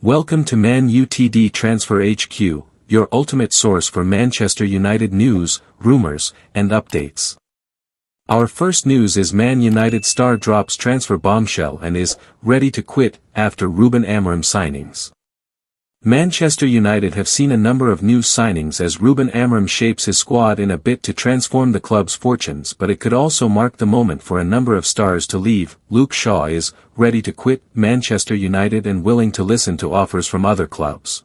Welcome to Man Utd Transfer HQ, your ultimate source for Manchester United news, rumours, and updates. Our first news is Man United star drops transfer bombshell and is ready to quit after Ruben Amorim signings. Manchester United have seen a number of new signings as Ruben Amorim shapes his squad in a bid to transform the club's fortunes, but it could also mark the moment for a number of stars to leave. Luke Shaw is ready to quit Manchester United and willing to listen to offers from other clubs.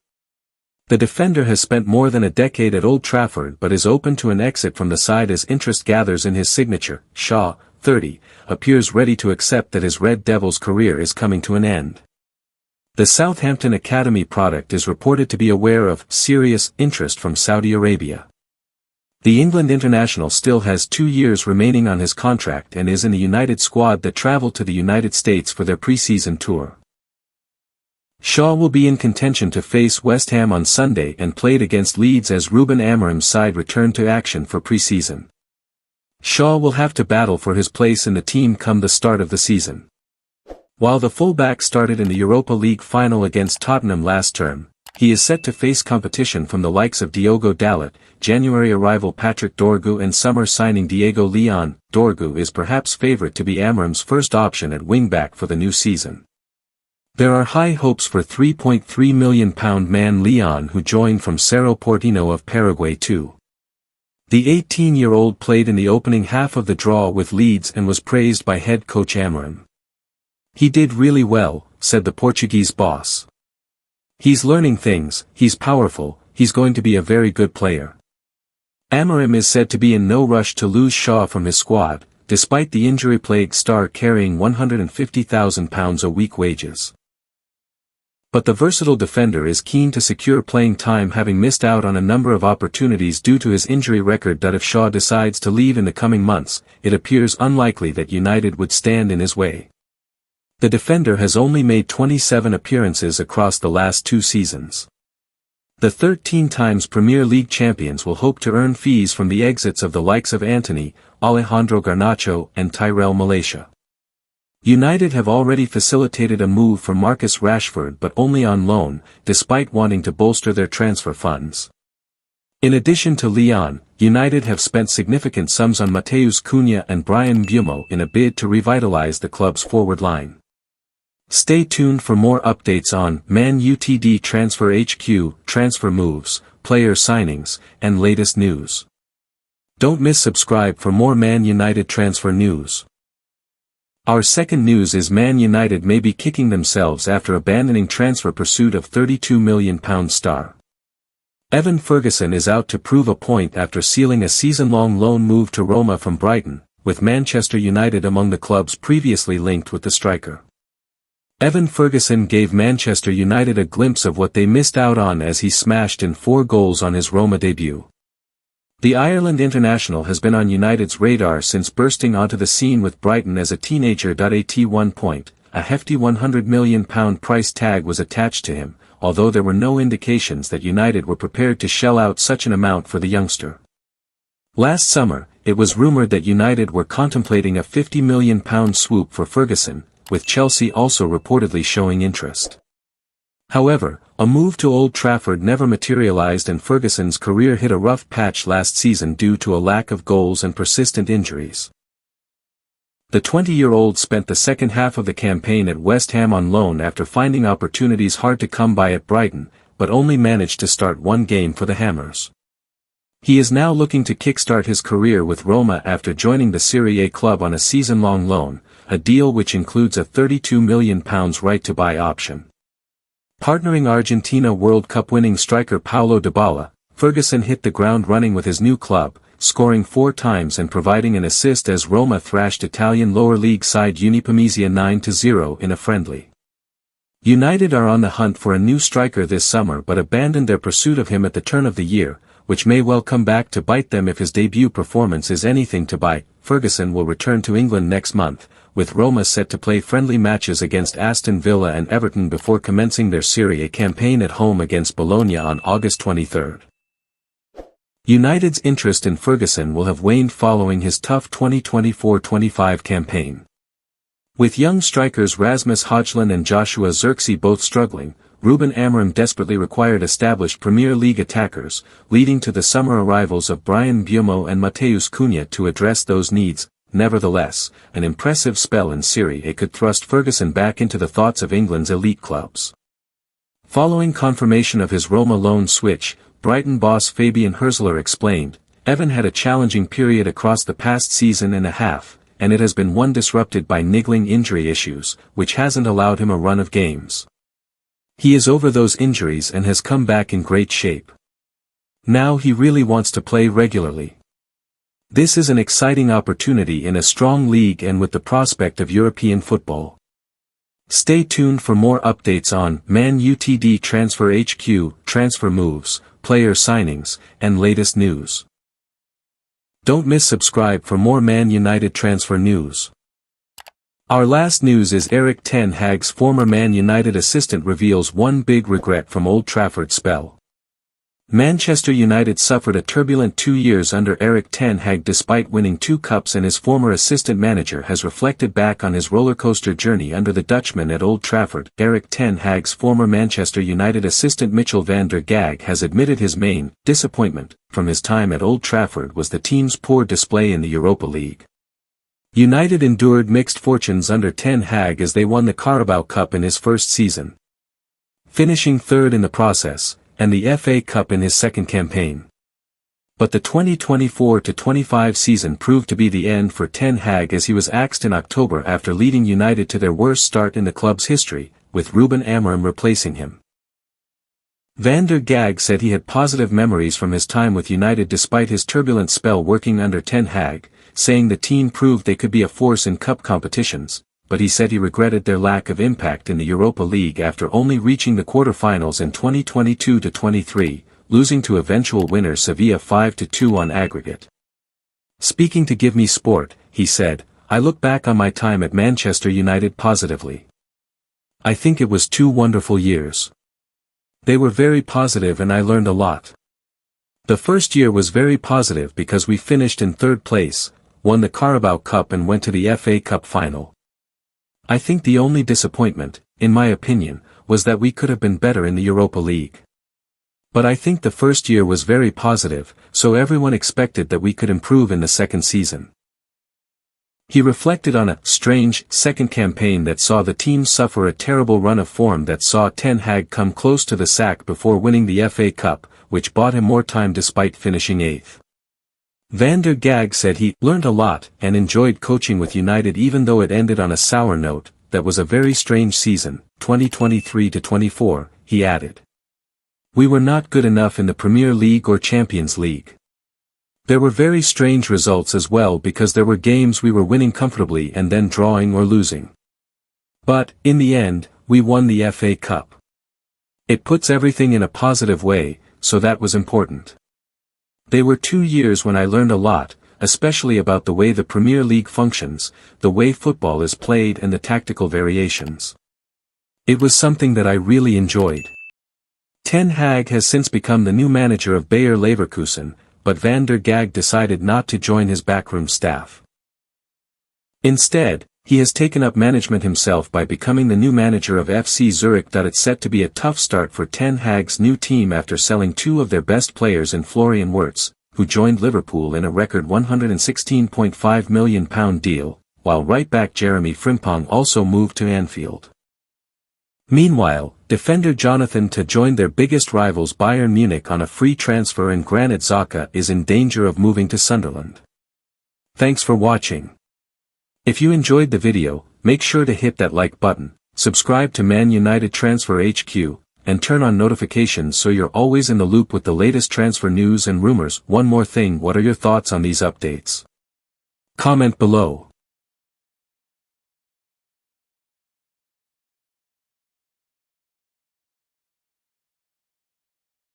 The defender has spent more than a decade at Old Trafford but is open to an exit from the side as interest gathers in his signature. Shaw, 30, appears ready to accept that his Red Devils career is coming to an end. The Southampton Academy product is reported to be aware of serious interest from Saudi Arabia. The England international still has 2 years remaining on his contract and is in the United squad that travelled to the United States for their pre-season tour. Shaw will be in contention to face West Ham on Sunday and played against Leeds as Ruben Amorim's side return to action for pre-season. Shaw will have to battle for his place in the team come the start of the season. While the fullback started in the Europa League final against Tottenham last term, he is set to face competition from the likes of Diogo Dalot, January arrival Patrick Dorgu and summer signing Diego Leon. Dorgu is perhaps favourite to be Amorim's first option at wing-back for the new season. There are high hopes for £3.3 million man Leon, who joined from Cerro Porteño of Paraguay too. The 18-year-old played in the opening half of the draw with Leeds and was praised by head coach Amorim. "He did really well," said the Portuguese boss. "He's learning things, he's powerful, he's going to be a very good player." Amorim is said to be in no rush to lose Shaw from his squad, despite the injury-plagued star carrying £150,000 a week wages. But the versatile defender is keen to secure playing time, having missed out on a number of opportunities due to his injury record. That if Shaw decides to leave in the coming months, it appears unlikely that United would stand in his way. The defender has only made 27 appearances across the last 2 seasons. The 13 times Premier League champions will hope to earn fees from the exits of the likes of Antony, Alejandro Garnacho and Tyrell Malacia. United have already facilitated a move for Marcus Rashford but only on loan, despite wanting to bolster their transfer funds. In addition to Leon, United have spent significant sums on Matheus Cunha and Bryan Mbeumo in a bid to revitalise the club's forward line. Stay tuned for more updates on Man Utd Transfer HQ, transfer moves, player signings, and latest news. Don't miss subscribe for more Man United transfer news. Our second news is Man United may be kicking themselves after abandoning transfer pursuit of £32 million star. Evan Ferguson is out to prove a point after sealing a season-long loan move to Roma from Brighton, with Manchester United among the clubs previously linked with the striker. Evan Ferguson gave Manchester United a glimpse of what they missed out on as he smashed in 4 goals on his Roma debut. The Ireland international has been on United's radar since bursting onto the scene with Brighton as a teenager. At one point, a hefty £100 million price tag was attached to him, although there were no indications that United were prepared to shell out such an amount for the youngster. Last summer, it was rumoured that United were contemplating a £50 million swoop for Ferguson, with Chelsea also reportedly showing interest. However, a move to Old Trafford never materialised and Ferguson's career hit a rough patch last season due to a lack of goals and persistent injuries. The 20-year-old spent the second half of the campaign at West Ham on loan after finding opportunities hard to come by at Brighton, but only managed to start 1 game for the Hammers. He is now looking to kickstart his career with Roma after joining the Serie A club on a season-long loan, a deal which includes a £32 million right-to-buy option. Partnering Argentina World Cup winning striker Paulo Dybala, Ferguson hit the ground running with his new club, scoring 4 times and providing an assist as Roma thrashed Italian lower league side Unipamezia 9-0 in a friendly. United are on the hunt for a new striker this summer but abandoned their pursuit of him at the turn of the year, which may well come back to bite them if his debut performance is anything to bite. Ferguson will return to England next month, with Roma set to play friendly matches against Aston Villa and Everton before commencing their Serie A campaign at home against Bologna on August 23. United's interest in Ferguson will have waned following his tough 2024-25 campaign. With young strikers Rasmus Højlund and Joshua Zirkzee both struggling, Ruben Amorim desperately required established Premier League attackers, leading to the summer arrivals of Bryan Mbeumo and Matheus Cunha to address those needs. Nevertheless, an impressive spell in Serie A could thrust Ferguson back into the thoughts of England's elite clubs. Following confirmation of his Roma loan switch, Brighton boss Fabian Herzler explained, "Evan had a challenging period across the past season and a half, and it has been one disrupted by niggling injury issues, which hasn't allowed him a run of games. He is over those injuries and has come back in great shape. Now he really wants to play regularly. This is an exciting opportunity in a strong league and with the prospect of European football." Stay tuned for more updates on Man Utd Transfer HQ, transfer moves, player signings, and latest news. Don't miss subscribe for more Man United transfer news. Our last news is Erik Ten Hag's former Man United assistant reveals one big regret from Old Trafford spell. Manchester United suffered a turbulent 2 years under Erik Ten Hag despite winning 2 cups, and his former assistant manager has reflected back on his rollercoaster journey under the Dutchman at Old Trafford. Erik Ten Hag's former Manchester United assistant Michel van der Gaag has admitted his main disappointment from his time at Old Trafford was the team's poor display in the Europa League. United endured mixed fortunes under Ten Hag as they won the Carabao Cup in his first season, finishing third in the process, and the FA Cup in his second campaign. But the 2024-25 season proved to be the end for Ten Hag as he was axed in October after leading United to their worst start in the club's history, with Ruben Amorim replacing him. Van der Gaag said he had positive memories from his time with United despite his turbulent spell working under Ten Hag, saying the team proved they could be a force in cup competitions, but he said he regretted their lack of impact in the Europa League after only reaching the quarter-finals in 2022-23, losing to eventual winner Sevilla 5-2 on aggregate. Speaking to Give Me Sport, he said, "I look back on my time at Manchester United positively. I think it was 2 wonderful years. They were very positive and I learned a lot. The first year was very positive because we finished in 3rd place, won the Carabao Cup and went to the FA Cup final. I think the only disappointment, in my opinion, was that we could have been better in the Europa League. But I think the first year was very positive, so everyone expected that we could improve in the second season." He reflected on a strange second campaign that saw the team suffer a terrible run of form that saw Ten Hag come close to the sack before winning the FA Cup, which bought him more time despite finishing 8th. Van der Gaag said he learned a lot and enjoyed coaching with United even though it ended on a sour note. That was a very strange season, 2023-24, he added. We were not good enough in the Premier League or Champions League. There were very strange results as well because there were games we were winning comfortably and then drawing or losing. But, in the end, we won the FA Cup. It puts everything in a positive way, so that was important. They were 2 years when I learned a lot, especially about the way the Premier League functions, the way football is played and the tactical variations. It was something that I really enjoyed." Ten Hag has since become the new manager of Bayer Leverkusen, but Van der Gaag decided not to join his backroom staff. Instead, he has taken up management himself by becoming the new manager of FC Zurich. It's set to be a tough start for Ten Hag's new team after selling 2 of their best players in Florian Wirtz, who joined Liverpool in a record £116.5 million deal, while right-back Jeremy Frimpong also moved to Anfield. Meanwhile, defender Jonathan Tah joined their biggest rivals Bayern Munich on a free transfer, and Granit Xhaka is in danger of moving to Sunderland. Thanks for watching. If you enjoyed the video, make sure to hit that like button, subscribe to Man United Transfer HQ, and turn on notifications so you're always in the loop with the latest transfer news and rumors. One more thing, what are your thoughts on these updates? Comment below.